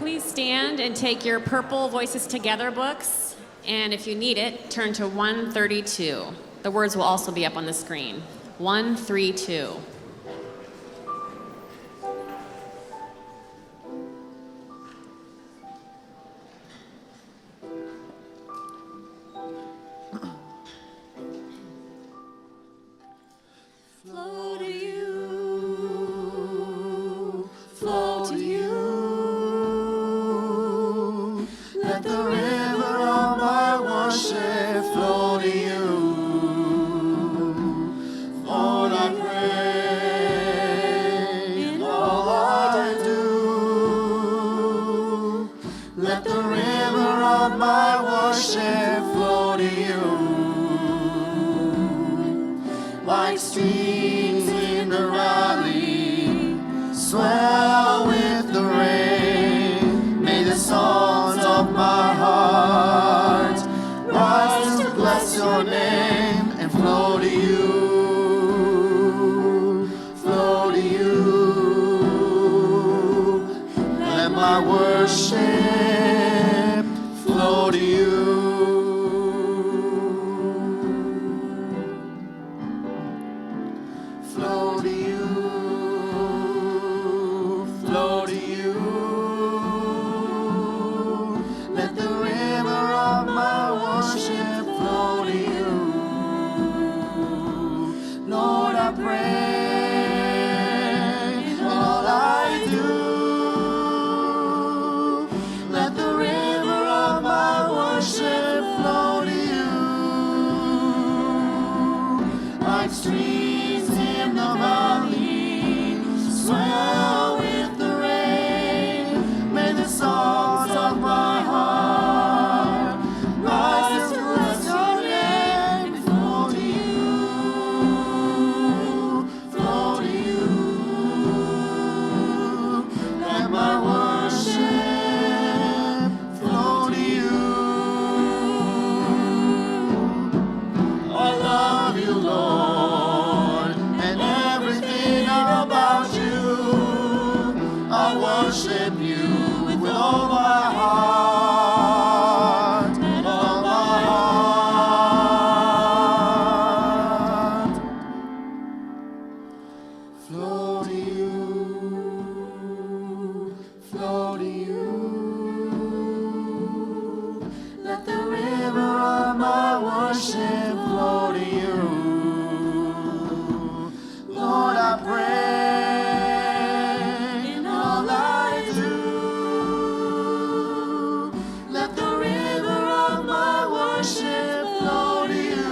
Please stand and take your purple Voices Together books, and if you need it, turn to 132. The words will also be up on the screen. 132. Flow to you, flow to you. Let the river of my worship flow to you. Lord, I pray in all I do. Let the river of my worship flow to you. Like streams in the valley, swell with the rain. May the songs of my heart rise to bless your name and flow to you, flow to you. Let my worship flow to you. Flow to you, flow to you. Let the river of my worship flow to you. Lord, I pray in all I do. Let the river of my worship flow to you. Like streams in the valley, swell with the rain. May the songs of my heart rise to bless your name and flow to you, flow to you. Let my worship flow to you. I love you, Lord, and everything about you. I worship you with all my heart, and all my heart. Flow to you, flow to you. Let the river of my worship flow to you. Lord, I pray in all I do. Let the river of my worship flow to you.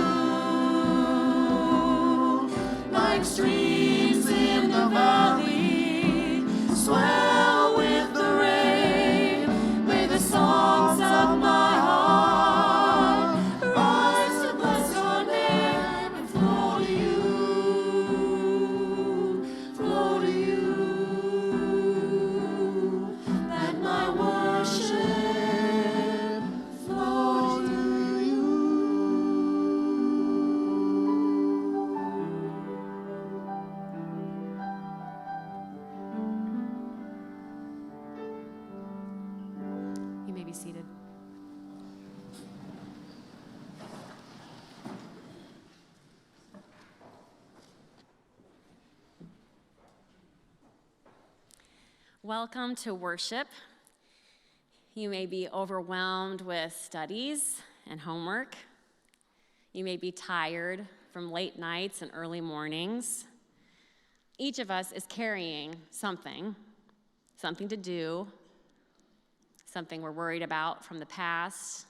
Like streams in the valley, swell with the rain. May the songs of my heart rise to bless your name and flow to you, flow to you. Let my worship flow to you. You may be seated. Welcome to worship. You may be overwhelmed with studies and homework. You may be tired from late nights and early mornings. Each of us is carrying something to do, something we're worried about from the past,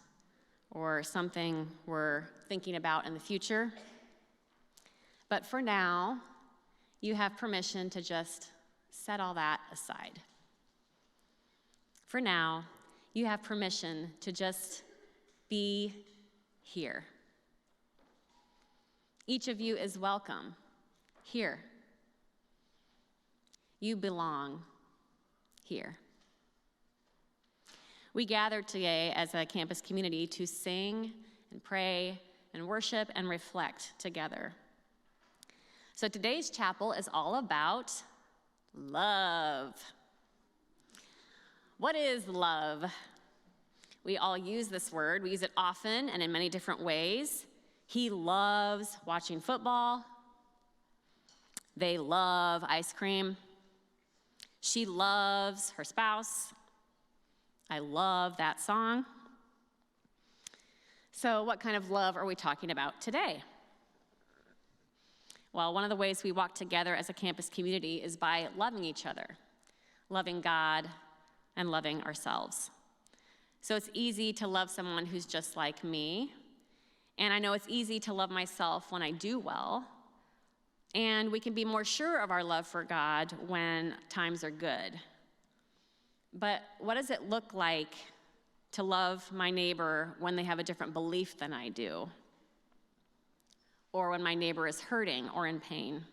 or something we're thinking about in the future. But for now, you have permission to just set all that aside. For now, you have permission to just be here. Each of you is welcome here. You belong here. We gathered today as a campus community to sing and pray and worship and reflect together. So today's chapel is all about love. What is love? We all use this word. We use it often and in many different ways. He loves watching football. They love ice cream. She loves her spouse. I love that song. So what kind of love are we talking about today? Well, one of the ways we walk together as a campus community is by loving each other, loving God, and loving ourselves. So it's easy to love someone who's just like me, and I know it's easy to love myself when I do well, and we can be more sure of our love for God when times are good. But what does it look like to love my neighbor when they have a different belief than I do? Or when my neighbor is hurting or in pain?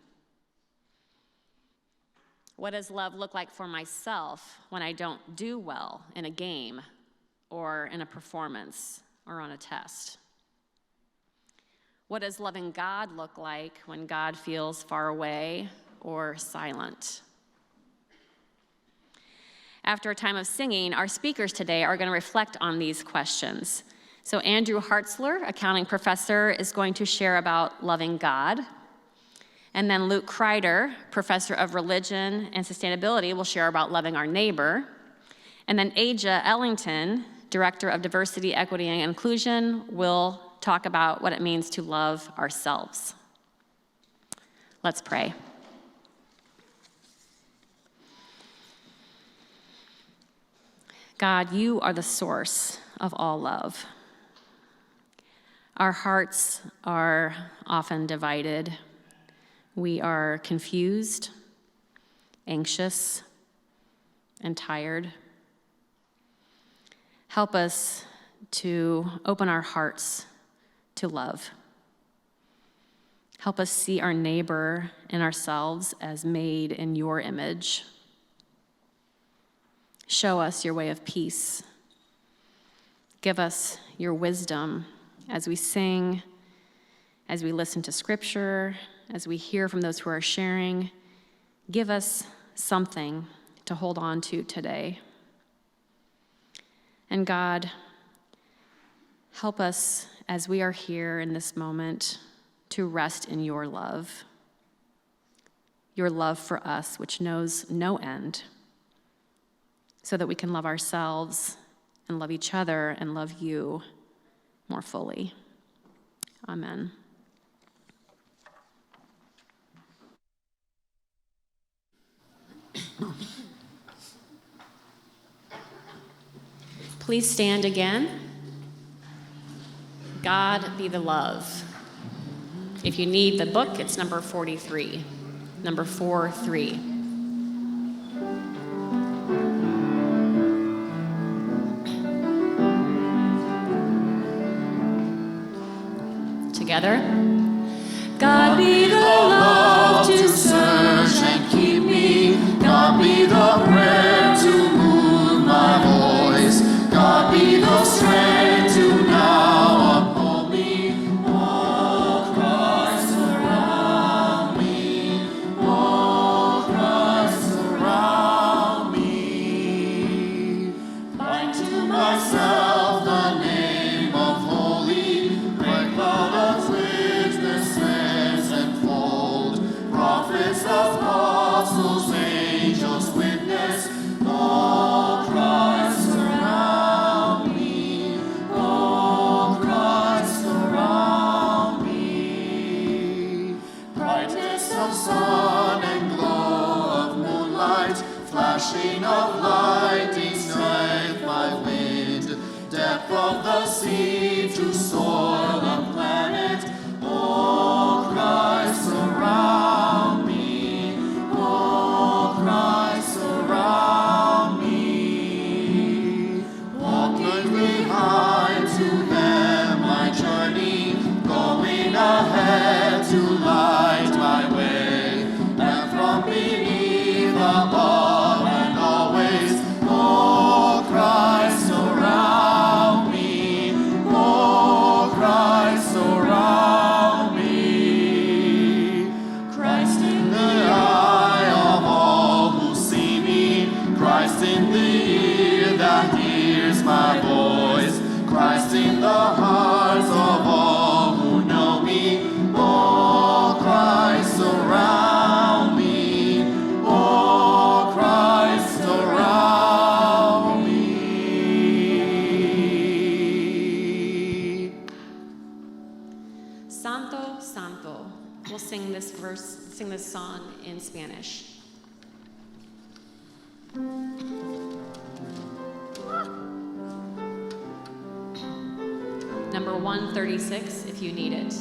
What does love look like for myself when I don't do well in a game or in a performance or on a test? What does loving God look like when God feels far away or silent? After a time of singing, our speakers today are going to reflect on these questions. So Andrew Hartzler, accounting professor, is going to share about loving God. And then Luke Kreider, professor of religion and sustainability, will share about loving our neighbor. And then Aja Ellington, director of diversity, equity, and inclusion, will talk about what it means to love ourselves. Let's pray. God, you are the source of all love. Our hearts are often divided. We are confused, anxious, and tired. Help us to open our hearts to love. Help us see our neighbor and ourselves as made in your image. Show us your way of peace. Give us your wisdom as we sing, as we listen to scripture, as we hear from those who are sharing. Give us something to hold on to today. And God, help us as we are here in this moment to rest in your love for us, which knows no end, so that we can love ourselves and love each other and love you more fully. Amen. Please stand again. God be the love. If you need the book, it's number 43. Number 43. Together. God be the love to search and keep me. God be the prayer to move my voice. God be the strength to now uphold me. Oh, Christ surround me. Oh, Christ surround me. Bind to myself the name of holy, great cloud of witnesses enfold, prophets, apostles, angels witness. Oh, Christ surround me. Oh, Christ surround me. Brightness of sun and glow of moonlight, flashing of lightning, strength by wind, depth of the sea to soil the planet. Oh, Christ surround me. Oh, Christ surround me. Walking behind to them my journey, going ahead to light my way, and from beneath, above, and always. Oh, Christ surround me. Oh, Christ surround me. Christ in the eye of all who see me, Christ in the ear my voice, Christ in the hearts of all who know me. Oh, Christ around me. Oh, Christ around me. Santo, Santo. We'll sing this song in Spanish. Number 136, if you need it.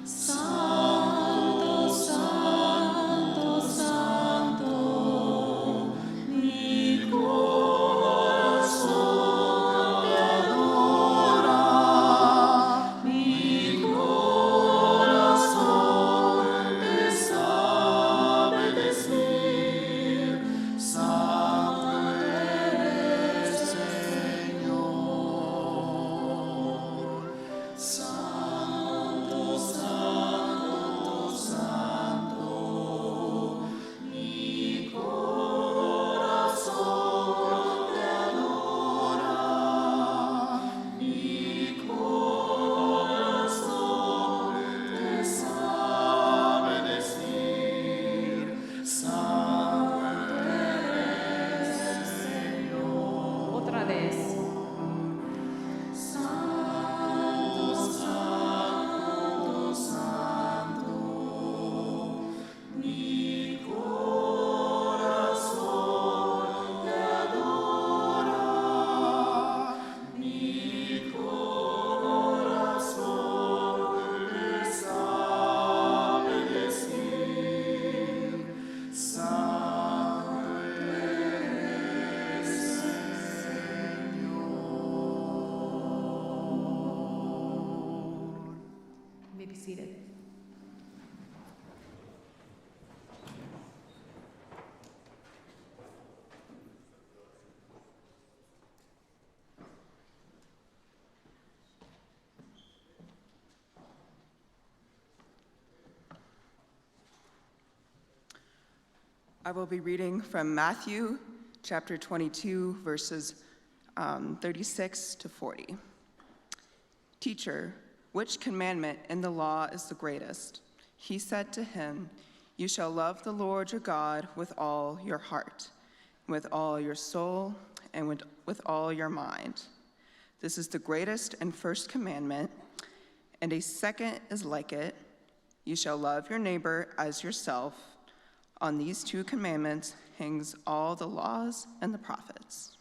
Santo, Santo, Santo, mi corazón te adora, mi corazón te sabe decir, Santo eres, Señor. Santo, Santo, Santo, mi corazón te adora, mi corazón te sabe decir, Santo eres, Señor. Otra vez. Santo, Santo, Santo, mi corazón te adora, mi corazón te sabe decir, Santo eres, Señor. You may be seated. I will be reading from Matthew chapter 22, verses 36 to 40. Teacher, which commandment in the law is the greatest? He said to him, you shall love the Lord your God with all your heart, with all your soul, and with all your mind. This is the greatest and first commandment, and a second is like it. You shall love your neighbor as yourself. On these two commandments hangs all the laws and the prophets.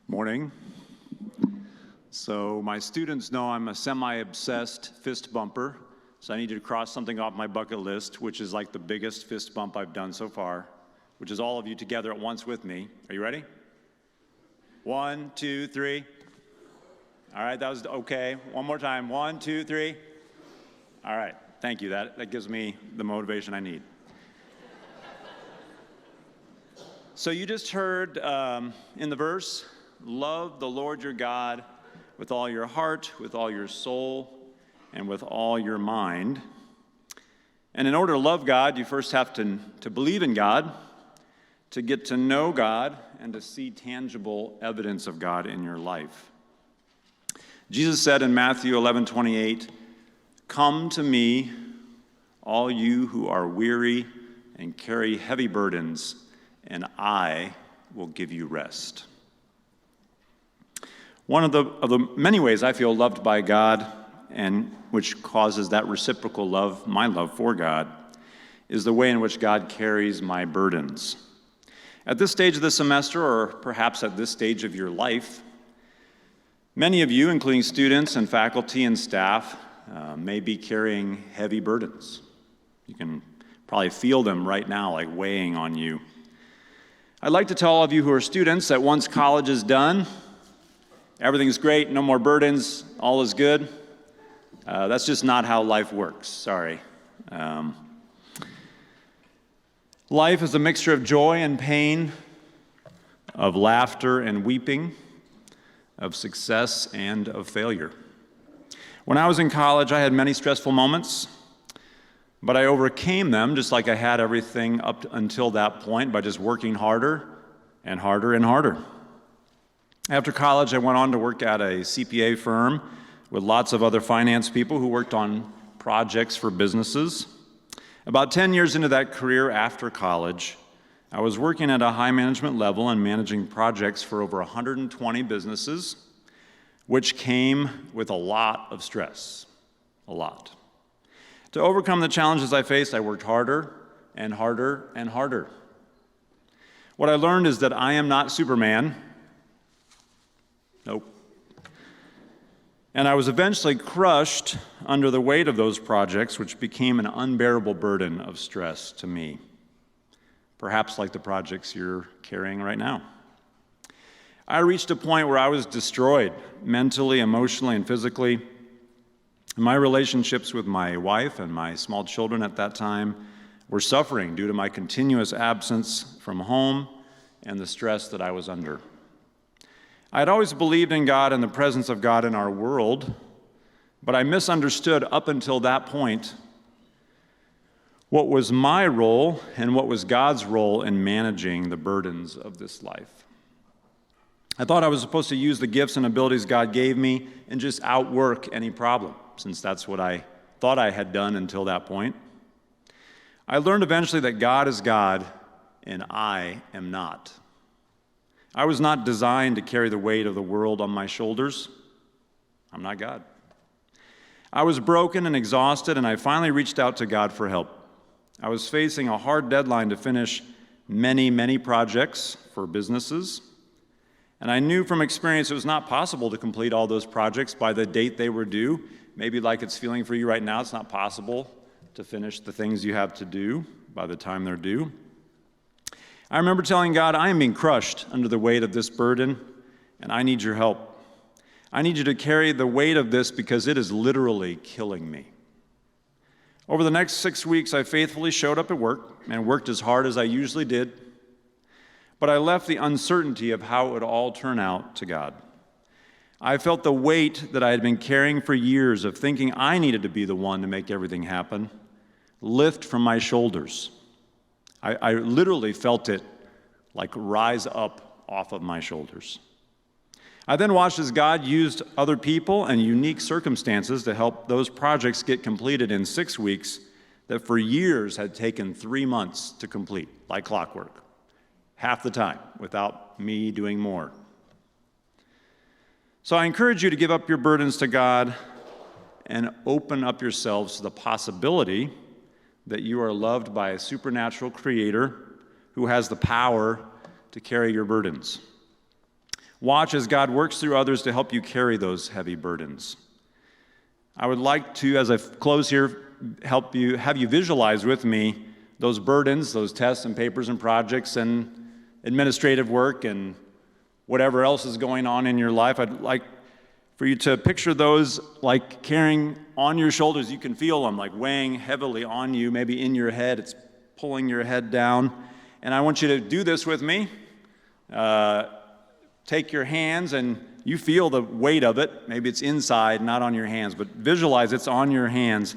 Morning. So my students know I'm a semi-obsessed fist bumper, so I need you to cross something off my bucket list, which is like the biggest fist bump I've done so far, which is all of you together at once with me. Are you ready? 1, 2, 3. All right, that was okay. One more time. 1, 2, 3. All right, thank you. That gives me the motivation I need. So you just heard in the verse, love the Lord your God with all your heart, with all your soul, and with all your mind. And in order to love God, you first have to believe in God, to get to know God, and to see tangible evidence of God in your life. Jesus said in Matthew 11:28, come to me, all you who are weary and carry heavy burdens, and I will give you rest. One of the many ways I feel loved by God, and which causes that reciprocal love, my love for God, is the way in which God carries my burdens. At this stage of the semester, or perhaps at this stage of your life, many of you, including students and faculty and staff, may be carrying heavy burdens. You can probably feel them right now, like weighing on you. I'd like to tell all of you who are students that once college is done, everything's great, no more burdens, all is good. That's just not how life works, sorry. Life is a mixture of joy and pain, of laughter and weeping, of success and of failure. When I was in college, I had many stressful moments, but I overcame them just like I had everything up until that point by just working harder and harder and harder. After college, I went on to work at a CPA firm with lots of other finance people who worked on projects for businesses. About 10 years into that career after college, I was working at a high management level and managing projects for over 120 businesses, which came with a lot of stress, a lot. To overcome the challenges I faced, I worked harder and harder and harder. What I learned is that I am not Superman. Nope. And I was eventually crushed under the weight of those projects, which became an unbearable burden of stress to me. Perhaps like the projects you're carrying right now. I reached a point where I was destroyed mentally, emotionally, and physically. My relationships with my wife and my small children at that time were suffering due to my continuous absence from home and the stress that I was under. I had always believed in God and the presence of God in our world, but I misunderstood up until that point what was my role and what was God's role in managing the burdens of this life. I thought I was supposed to use the gifts and abilities God gave me and just outwork any problem, since that's what I thought I had done until that point. I learned eventually that God is God and I am not. I was not designed to carry the weight of the world on my shoulders. I'm not God. I was broken and exhausted, and I finally reached out to God for help. I was facing a hard deadline to finish many, many projects for businesses, and I knew from experience it was not possible to complete all those projects by the date they were due. Maybe like it's feeling for you right now, it's not possible to finish the things you have to do by the time they're due. I remember telling God, I am being crushed under the weight of this burden, and I need your help. I need you to carry the weight of this because it is literally killing me. Over the next 6 weeks, I faithfully showed up at work and worked as hard as I usually did, but I left the uncertainty of how it would all turn out to God. I felt the weight that I had been carrying for years of thinking I needed to be the one to make everything happen lift from my shoulders. I literally felt it like rise up off of my shoulders. I then watched as God used other people and unique circumstances to help those projects get completed in 6 weeks that for years had taken 3 months to complete, like clockwork, half the time, without me doing more. So I encourage you to give up your burdens to God and open up yourselves to the possibility that you are loved by a supernatural creator who has the power to carry your burdens. Watch as God works through others to help you carry those heavy burdens. I would like to, as I close here, have you visualize with me those burdens, those tests and papers and projects and administrative work and whatever else is going on in your life. I'd like for you to picture those like carrying on your shoulders. You can feel them like weighing heavily on you, maybe in your head. It's pulling your head down. And I want you to do this with me. Take your hands and you feel the weight of it. Maybe it's inside, not on your hands, but visualize it's on your hands.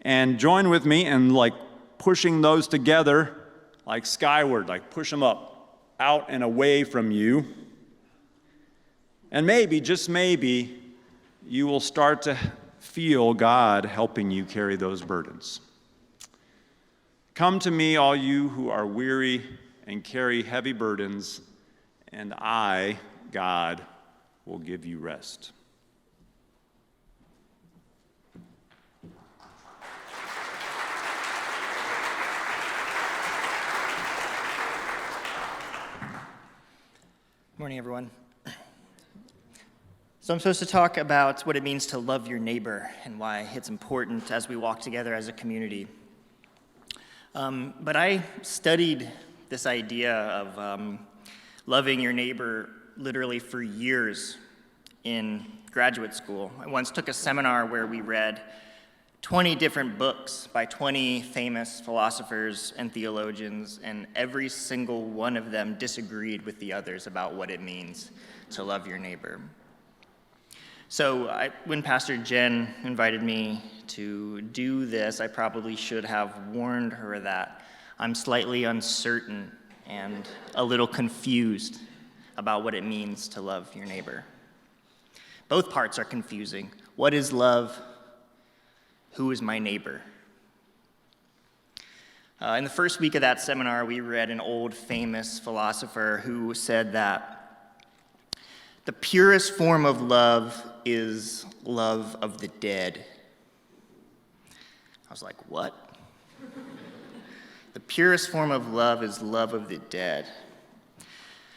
And join with me in like pushing those together like skyward, like push them up, out and away from you. And maybe, just maybe, you will start to feel God helping you carry those burdens. Come to me, all you who are weary and carry heavy burdens, and I, God, will give you rest. Morning, everyone. So I'm supposed to talk about what it means to love your neighbor and why it's important as we walk together as a community. But I studied this idea of loving your neighbor literally for years in graduate school. I once took a seminar where we read 20 different books by 20 famous philosophers and theologians, and every single one of them disagreed with the others about what it means to love your neighbor. So when Pastor Jen invited me to do this, I probably should have warned her that I'm slightly uncertain and a little confused about what it means to love your neighbor. Both parts are confusing. What is love? Who is my neighbor? In the first week of that seminar, we read an old famous philosopher who said that the purest form of love is love of the dead. I was like, what? The purest form of love is love of the dead.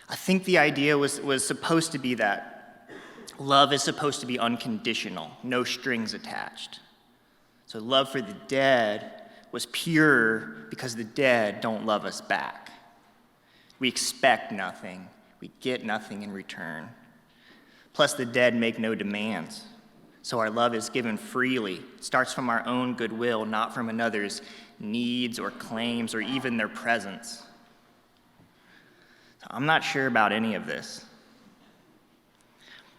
I think the idea was supposed to be that love is supposed to be unconditional, no strings attached. So love for the dead was pure because the dead don't love us back. We expect nothing. We get nothing in return. Plus, the dead make no demands. So our love is given freely. It starts from our own goodwill, not from another's needs or claims or even their presence. I'm not sure about any of this.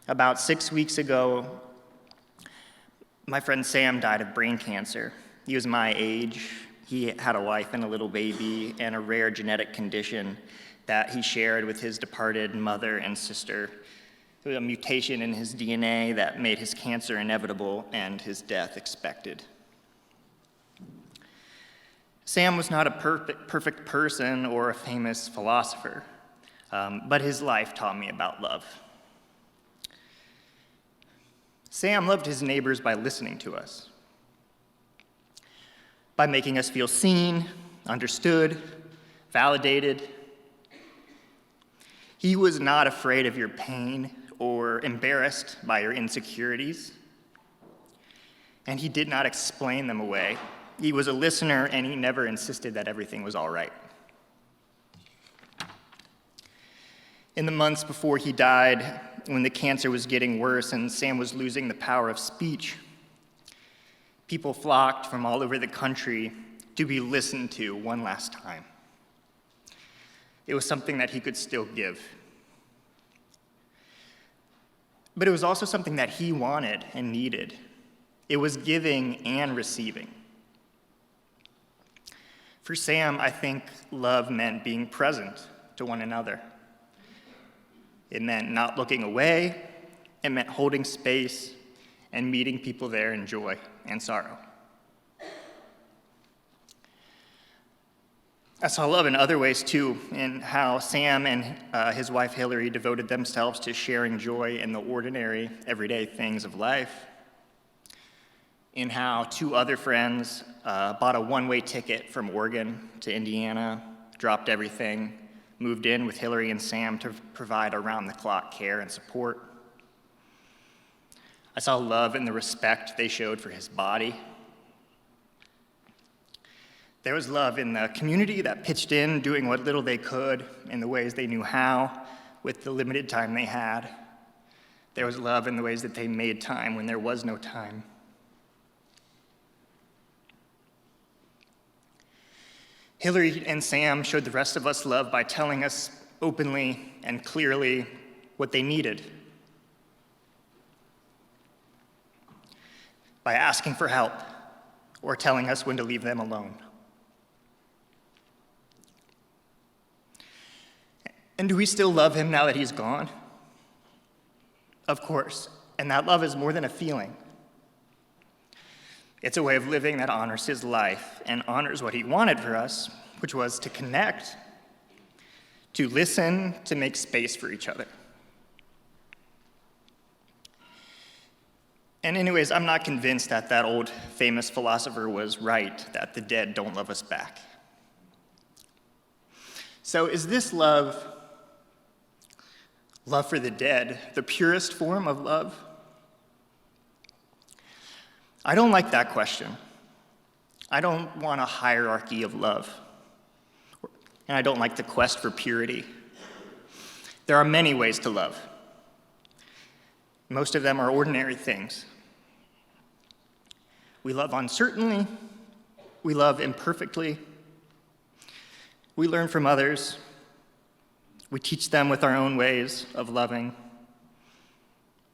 About 6 weeks ago, my friend Sam died of brain cancer. He was my age. He had a wife and a little baby and a rare genetic condition that he shared with his departed mother and sister. There was a mutation in his DNA that made his cancer inevitable and his death expected. Sam was not a perfect person or a famous philosopher, but his life taught me about love. Sam loved his neighbors by listening to us, by making us feel seen, understood, validated. He was not afraid of your pain or embarrassed by your insecurities, and he did not explain them away. He was a listener, and he never insisted that everything was all right. In the months before he died, when the cancer was getting worse and Sam was losing the power of speech, people flocked from all over the country to be listened to one last time. It was something that he could still give. But it was also something that he wanted and needed. It was giving and receiving. For Sam, I think love meant being present to one another. It meant not looking away. It meant holding space and meeting people there in joy and sorrow. I saw love in other ways too, in how Sam and his wife Hillary devoted themselves to sharing joy in the ordinary, everyday things of life. In how two other friends bought a one-way ticket from Oregon to Indiana, dropped everything, moved in with Hillary and Sam to provide around-the-clock care and support. I saw love in the respect they showed for his body. There was love in the community that pitched in, doing what little they could in the ways they knew how, with the limited time they had. There was love in the ways that they made time when there was no time. Hillary and Sam showed the rest of us love by telling us openly and clearly what they needed, by asking for help or telling us when to leave them alone. And do we still love him now that he's gone? Of course, and that love is more than a feeling. It's a way of living that honors his life and honors what he wanted for us, which was to connect, to listen, to make space for each other. And anyways, I'm not convinced that that old famous philosopher was right, that the dead don't love us back. So is this love for the dead, the purest form of love? I don't like that question. I don't want a hierarchy of love. And I don't like the quest for purity. There are many ways to love. Most of them are ordinary things. We love uncertainly. We love imperfectly. We learn from others. We teach them with our own ways of loving,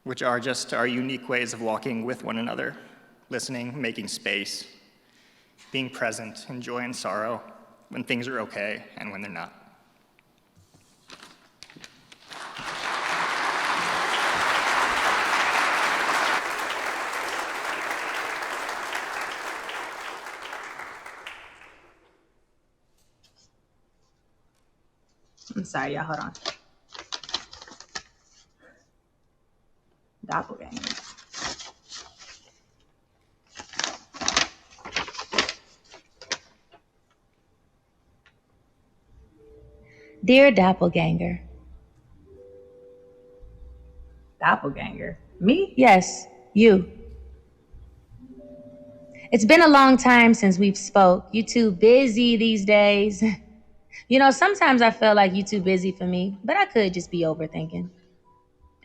which are just our unique ways of walking with one another, listening, making space, being present in joy and sorrow, when things are okay and when they're not. I'm sorry, y'all, hold on. Doppelganger. Dear Doppelganger. Doppelganger? Me? Yes, you. It's been a long time since we've spoke. You too busy these days. You know, sometimes I feel like you too busy for me, but I could just be overthinking.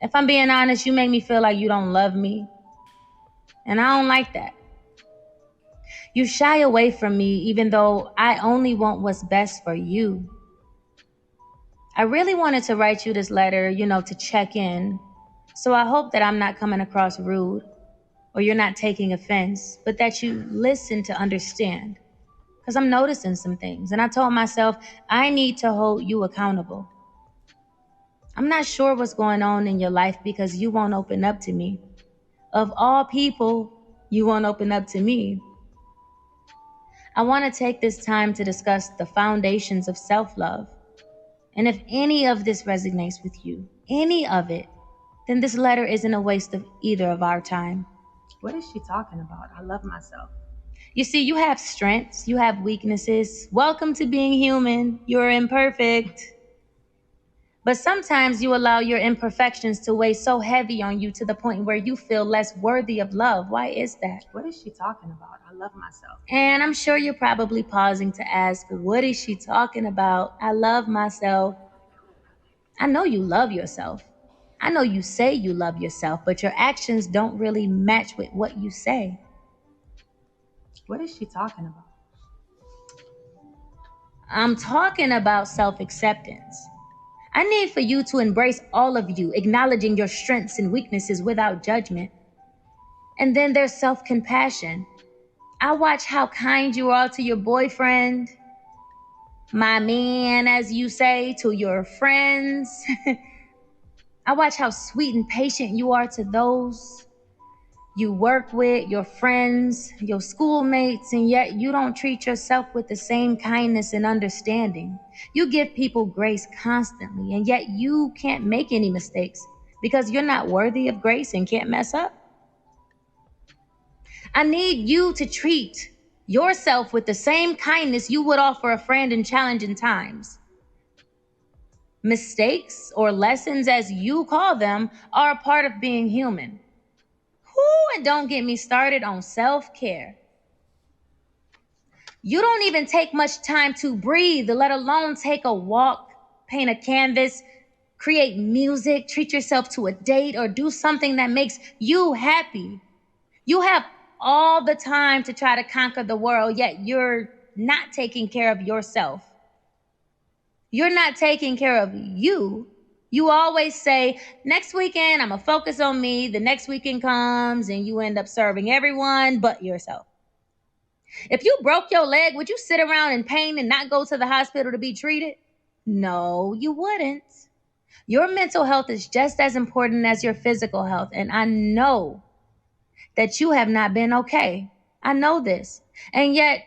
If I'm being honest, you make me feel like you don't love me, and I don't like that. You shy away from me even though I only want what's best for you. I really wanted to write you this letter, to check in. So I hope that I'm not coming across rude or you're not taking offense, but that you listen to understand. Because I'm noticing some things. And I told myself, I need to hold you accountable. I'm not sure what's going on in your life because you won't open up to me. Of all people, you won't open up to me. I want to take this time to discuss the foundations of self-love. And if any of this resonates with you, any of it, then this letter isn't a waste of either of our time. What is she talking about? I love myself. You see, you have strengths, you have weaknesses. Welcome to being human. You're imperfect. But sometimes you allow your imperfections to weigh so heavy on you to the point where you feel less worthy of love. Why is that? What is she talking about? I love myself. And I'm sure you're probably pausing to ask, what is she talking about? I love myself. I know you love yourself. I know you say you love yourself, but your actions don't really match with what you say. What is she talking about? I'm talking about self-acceptance. I need for you to embrace all of you, acknowledging your strengths and weaknesses without judgment. And then there's self-compassion. I watch how kind you are to your boyfriend, my man, as you say, to your friends. I watch how sweet and patient you are to those you work with, your friends, your schoolmates, and yet you don't treat yourself with the same kindness and understanding. You give people grace constantly, and yet you can't make any mistakes because you're not worthy of grace and can't mess up. I need you to treat yourself with the same kindness you would offer a friend in challenging times. Mistakes, or lessons as you call them, are a part of being human. And don't get me started on self-care. You don't even take much time to breathe, let alone take a walk, paint a canvas, create music, treat yourself to a date, or do something that makes you happy. You have all the time to try to conquer the world, yet you're not taking care of yourself. You're not taking care of you. You always say, next weekend, I'm going to focus on me. The next weekend comes and you end up serving everyone but yourself. If you broke your leg, would you sit around in pain and not go to the hospital to be treated? No, you wouldn't. Your mental health is just as important as your physical health. And I know that you have not been okay. I know this. And yet,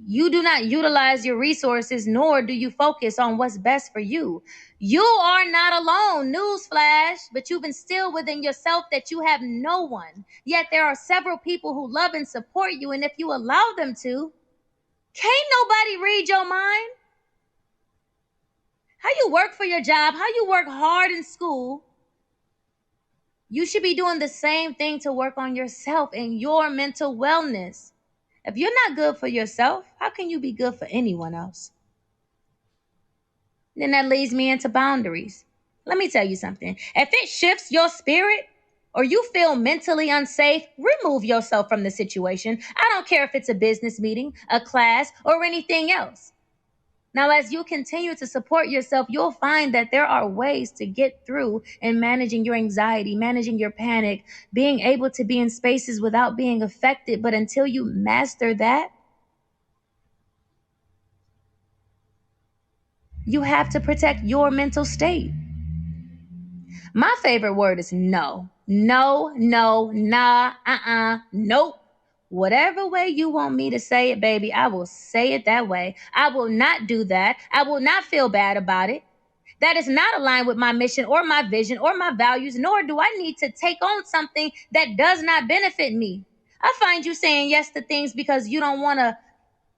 you do not utilize your resources, nor do you focus on what's best for you. You are not alone, newsflash, but you've instilled within yourself that you have no one. Yet there are several people who love and support you, and if you allow them to, can't nobody read your mind? How you work for your job, how you work hard in school, you should be doing the same thing to work on yourself and your mental wellness. If you're not good for yourself, how can you be good for anyone else? Then that leads me into boundaries. Let me tell you something. If it shifts your spirit, or you feel mentally unsafe, remove yourself from the situation. I don't care if it's a business meeting, a class, or anything else. Now, as you continue to support yourself, you'll find that there are ways to get through in managing your anxiety, managing your panic, being able to be in spaces without being affected. But until you master that, you have to protect your mental state. My favorite word is no. No, no, nah, nope. Whatever way you want me to say it, baby, I will say it that way. I will not do that. I will not feel bad about it. That is not aligned with my mission or my vision or my values, nor do I need to take on something that does not benefit me. I find you saying yes to things because you don't want to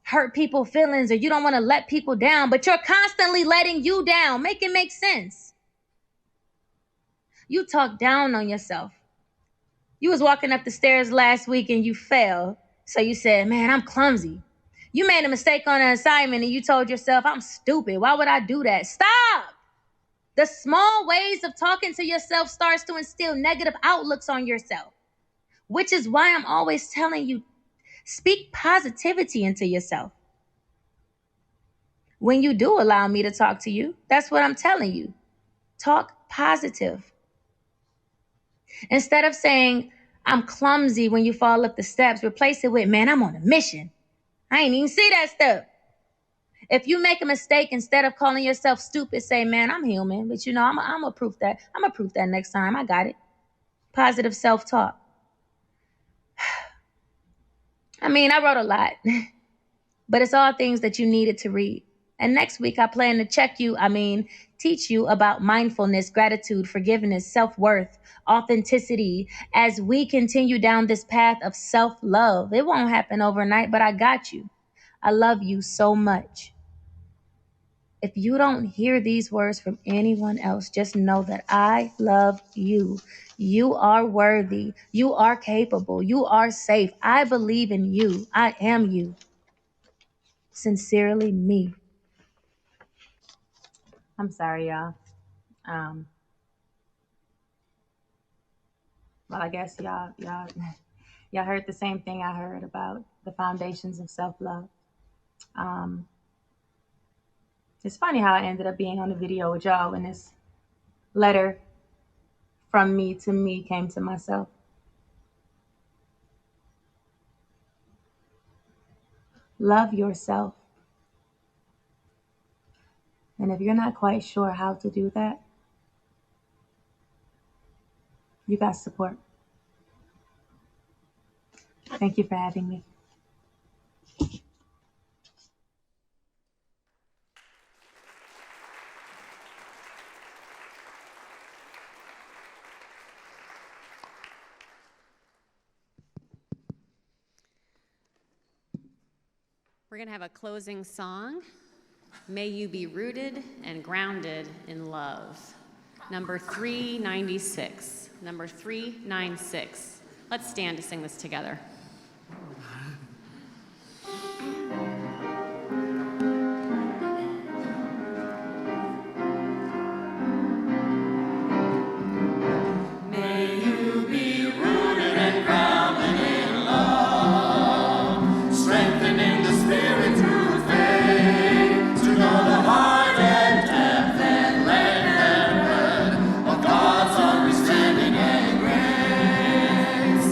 hurt people's feelings or you don't want to let people down, but you're constantly letting you down. Make it make sense. You talk down on yourself. You was walking up the stairs last week and you fell. So you said, man, I'm clumsy. You made a mistake on an assignment and you told yourself, I'm stupid. Why would I do that? Stop. The small ways of talking to yourself starts to instill negative outlooks on yourself, which is why I'm always telling you, speak positivity into yourself. When you do allow me to talk to you, that's what I'm telling you. Talk positive. Instead of saying, I'm clumsy when you fall up the steps, replace it with, man, I'm on a mission. I ain't even see that stuff. If you make a mistake, instead of calling yourself stupid, say, man, I'm human. But I'm going to prove that. I'm going to prove that next time. I got it. Positive self-talk. I wrote a lot, but it's all things that you needed to read. And next week, I plan to teach you about mindfulness, gratitude, forgiveness, self-worth, authenticity, as we continue down this path of self-love. It won't happen overnight, but I got you. I love you so much. If you don't hear these words from anyone else, just know that I love you. You are worthy. You are capable. You are safe. I believe in you. I am you. Sincerely, me. I'm sorry, y'all. Well, I guess y'all heard the same thing I heard about the foundations of self-love. It's funny how I ended up being on the video with y'all when this letter from me to me came to myself. Love yourself. And if you're not quite sure how to do that, you got support. Thank you for having me. We're going to have a closing song. May you be rooted and grounded in love. Number 396. Number 396. Let's stand to sing this together. God's understanding and grace.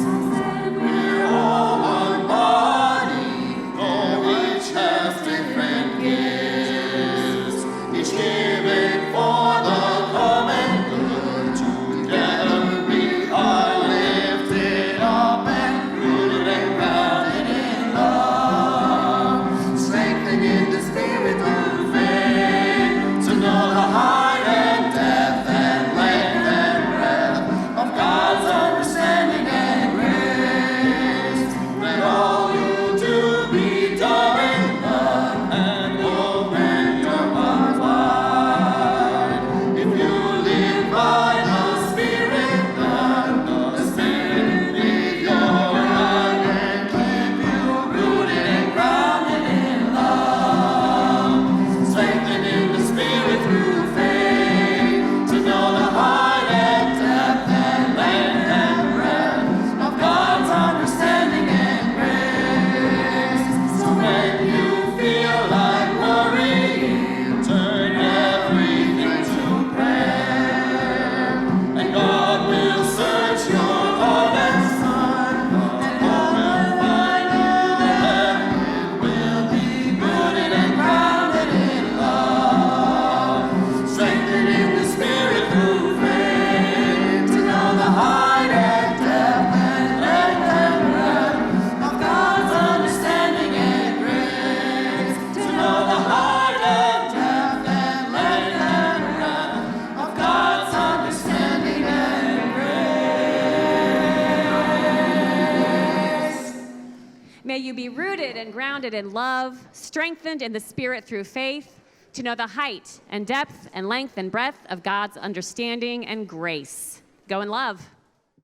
May you be rooted and grounded in love, strengthened in the Spirit through faith, to know the height and depth and length and breadth of God's understanding and grace. Go in love.